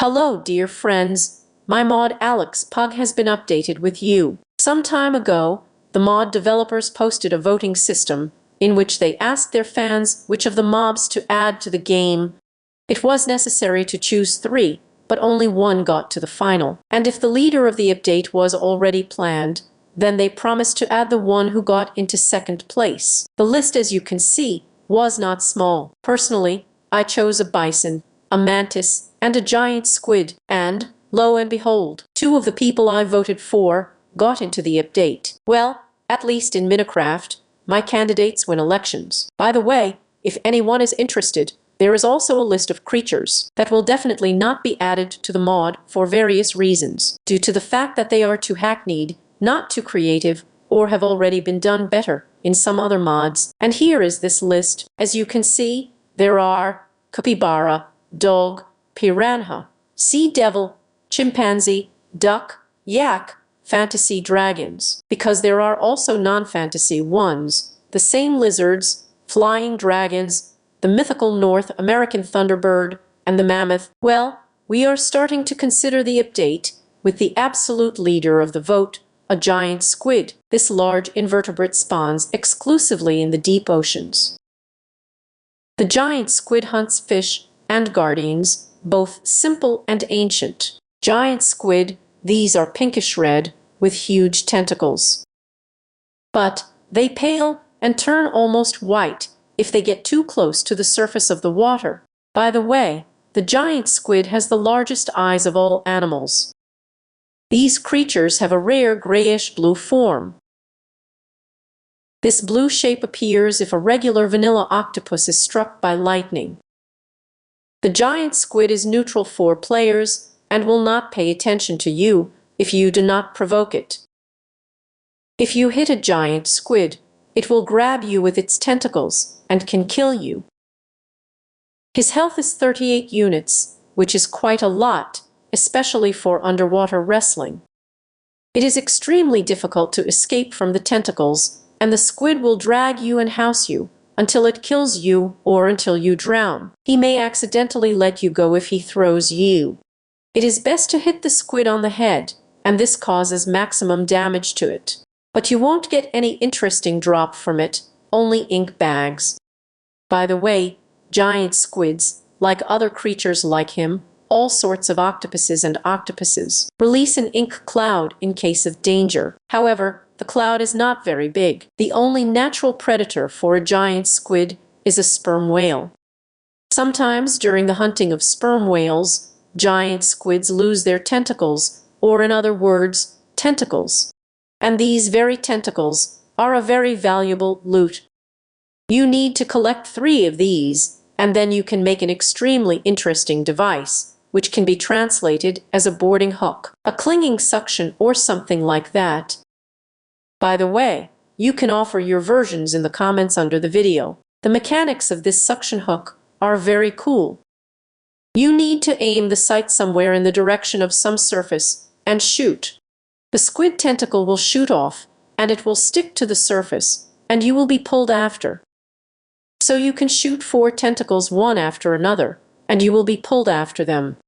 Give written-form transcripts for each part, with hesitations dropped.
Hello, dear friends. My mod Alex Pug has been updated with you. Some time ago, the mod developers posted a voting system in which they asked their fans which of the mobs to add to the game. It was necessary to choose 3, but only 1 got to the final. And if the leader of the update was already planned, then they promised to add the one who got into 2nd place. The list, as you can see, was not small. Personally, I chose a bison, a mantis, and a giant squid, and, lo and behold, 2 of the people I voted for got into the update. Well, at least in Minecraft, my candidates win elections. By the way, if anyone is interested, there is also a list of creatures that will definitely not be added to the mod for various reasons, due to the fact that they are too hackneyed, not too creative, or have already been done better in some other mods. And here is this list. As you can see, there are capybara, dog, piranha, sea devil, chimpanzee, duck, yak, fantasy dragons. Because there are also non-fantasy ones, the same lizards, flying dragons, the mythical North American thunderbird, and the mammoth. Well, we are starting to consider the update with the absolute leader of the vote, a giant squid. This large invertebrate spawns exclusively in the deep oceans. The giant squid hunts fish and guardians, both simple and ancient. Giant squid, these are pinkish red with huge tentacles. But they pale and turn almost white if they get too close to the surface of the water. By the way, the giant squid has the largest eyes of all animals. These creatures have a rare grayish-blue form. This blue shape appears if a regular vanilla octopus is struck by lightning. The giant squid is neutral for players and will not pay attention to you if you do not provoke it. If you hit a giant squid, it will grab you with its tentacles and can kill you. His health is 38 units, which is quite a lot, especially for underwater wrestling. It is extremely difficult to escape from the tentacles, and the squid will drag you and house you until it kills you or until you drown. He may accidentally let you go if he throws you. It is best to hit the squid on the head, and this causes maximum damage to it. But you won't get any interesting drop from it, only ink bags. By the way, giant squids, like other creatures like him, all sorts of octopuses and octopuses, release an ink cloud in case of danger. However, the cloud is not very big. The only natural predator for a giant squid is a sperm whale. Sometimes during the hunting of sperm whales, giant squids lose their tentacles, or in other words, tentacles. And these very tentacles are a very valuable loot. You need to collect 3 of these, and then you can make an extremely interesting device, which can be translated as a boarding hook, a clinging suction, or something like that. By the way, you can offer your versions in the comments under the video. The mechanics of this suction hook are very cool. You need to aim the sight somewhere in the direction of some surface and shoot. The squid tentacle will shoot off, and it will stick to the surface, and you will be pulled after. So you can shoot 4 tentacles one after another, and you will be pulled after them.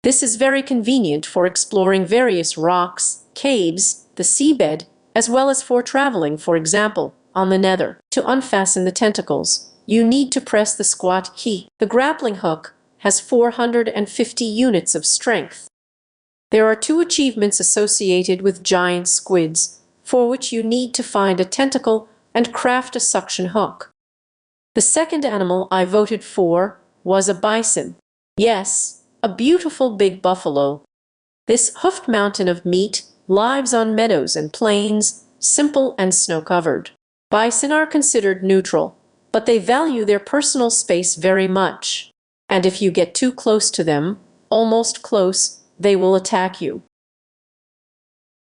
This is very convenient for exploring various rocks, caves, the seabed, as well as for traveling, for example, on the nether. To unfasten the tentacles, you need to press the squat key. The grappling hook has 450 units of strength. There are 2 achievements associated with giant squids, for which you need to find a tentacle and craft a suction hook. The second animal I voted for was a bison. Yes, a beautiful big buffalo. This hoofed mountain of meat lives on meadows and plains, simple and snow-covered. Bison are considered neutral, but they value their personal space very much. And if you get too close to them, almost close, they will attack you.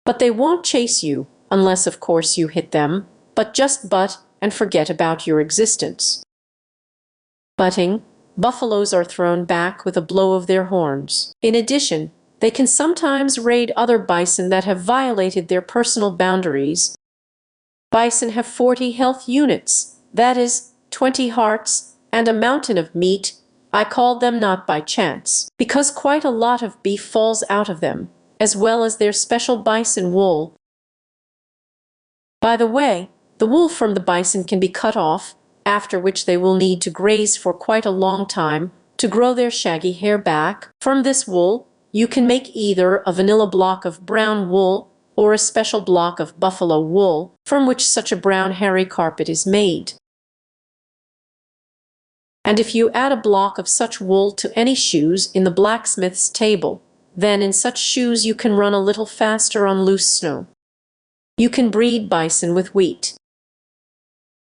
But they won't chase you, unless of course you hit them, but just butt and forget about your existence. Butting, buffaloes are thrown back with a blow of their horns. In addition, they can sometimes raid other bison that have violated their personal boundaries. Bison have 40 health units, that is, 20 hearts, and a mountain of meat, I called them not by chance, because quite a lot of beef falls out of them, as well as their special bison wool. By the way, the wool from the bison can be cut off, after which they will need to graze for quite a long time to grow their shaggy hair back. From this wool, you can make either a vanilla block of brown wool or a special block of buffalo wool, from which such a brown hairy carpet is made. And if you add a block of such wool to any shoes in the blacksmith's table, then in such shoes you can run a little faster on loose snow. You can breed bison with wheat.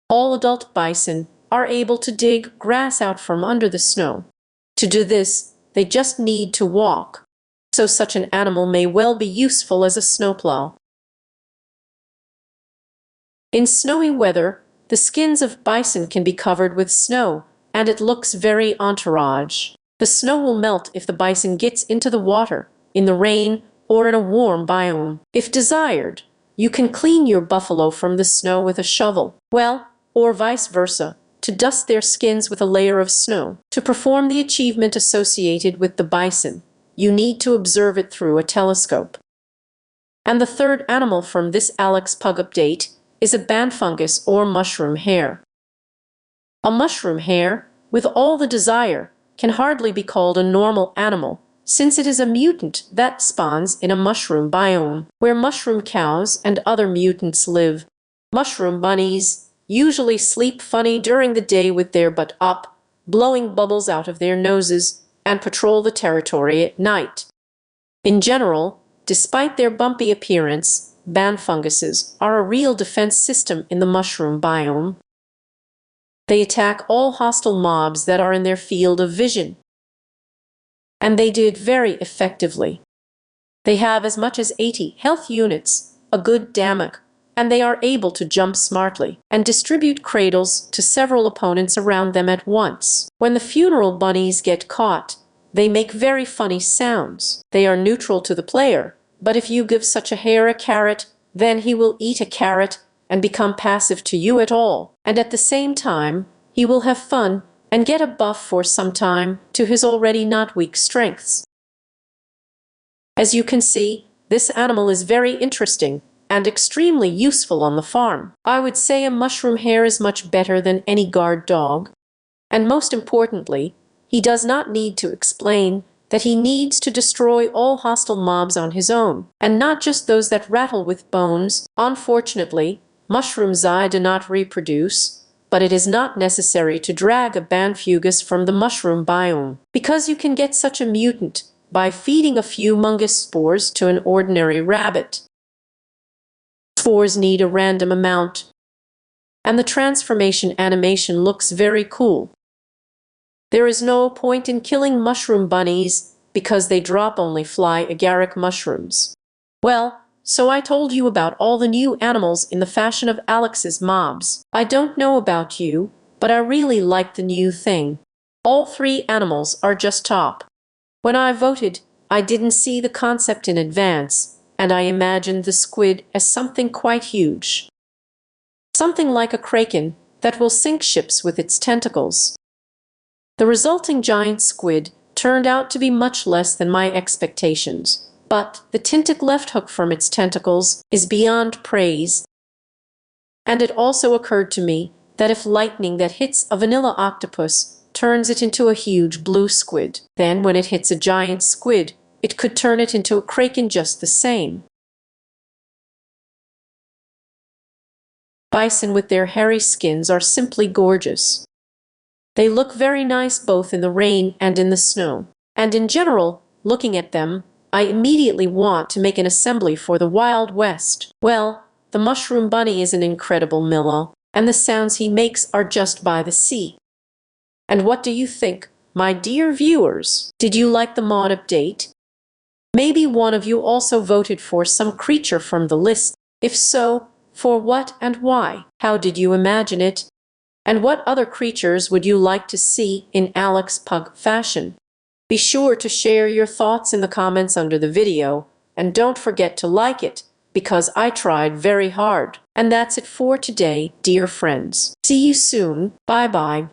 All adult bison are able to dig grass out from under the snow. To do this, they just need to walk. So such an animal may well be useful as a snowplow. In snowy weather, the skins of bison can be covered with snow, and it looks very entourage. The snow will melt if the bison gets into the water, in the rain, or in a warm biome. If desired, you can clean your buffalo from the snow with a shovel, well, or vice versa, to dust their skins with a layer of snow. To perform the achievement associated with the bison, you need to observe it through a telescope. And the third animal from this Alex Pug update is a banfungus or mushroom hare. A mushroom hare, with all the desire, can hardly be called a normal animal, since it is a mutant that spawns in a mushroom biome, where mushroom cows and other mutants live. Mushroom bunnies usually sleep funny during the day with their butt up, blowing bubbles out of their noses, and patrol the territory at night. In general, despite their bumpy appearance, banfunguses are a real defense system in the mushroom biome. They attack all hostile mobs that are in their field of vision. And they do it very effectively. They have as much as 80 health units, a good damage, and they are able to jump smartly and distribute cradles to several opponents around them at once. When the funeral bunnies get caught, they make very funny sounds. They are neutral to the player, but if you give such a hare a carrot, then he will eat a carrot and become passive to you at all. And at the same time, he will have fun and get a buff for some time to his already not weak strengths. As you can see, this animal is very interesting and extremely useful on the farm. I would say a mushroom hare is much better than any guard dog. And most importantly, he does not need to explain that he needs to destroy all hostile mobs on his own, and not just those that rattle with bones. Unfortunately, mushrooms do not reproduce, but it is not necessary to drag a banfungus from the mushroom biome, because you can get such a mutant by feeding a few fungus spores to an ordinary rabbit. Spores need a random amount, and the transformation animation looks very cool. There is no point in killing mushroom bunnies because they drop only fly agaric mushrooms. Well, so I told you about all the new animals in the fashion of Alex's mobs. I don't know about you, but I really like the new thing. All 3 animals are just top. When I voted, I didn't see the concept in advance, and I imagined the squid as something quite huge. Something like a kraken that will sink ships with its tentacles. The resulting giant squid turned out to be much less than my expectations, but the tinted left hook from its tentacles is beyond praise. And it also occurred to me that if lightning that hits a vanilla octopus turns it into a huge blue squid, then when it hits a giant squid, it could turn it into a kraken just the same. Bison with their hairy skins are simply gorgeous. They look very nice both in the rain and in the snow. And in general, looking at them, I immediately want to make an assembly for the Wild West. Well, the mushroom bunny is an incredible mellow, and the sounds he makes are just by the sea. And what do you think, my dear viewers? Did you like the mod update? Maybe one of you also voted for some creature from the list. If so, for what and why? How did you imagine it? And what other creatures would you like to see in Alex Pug fashion? Be sure to share your thoughts in the comments under the video, and don't forget to like it, because I tried very hard. And that's it for today, dear friends. See you soon. Bye-bye.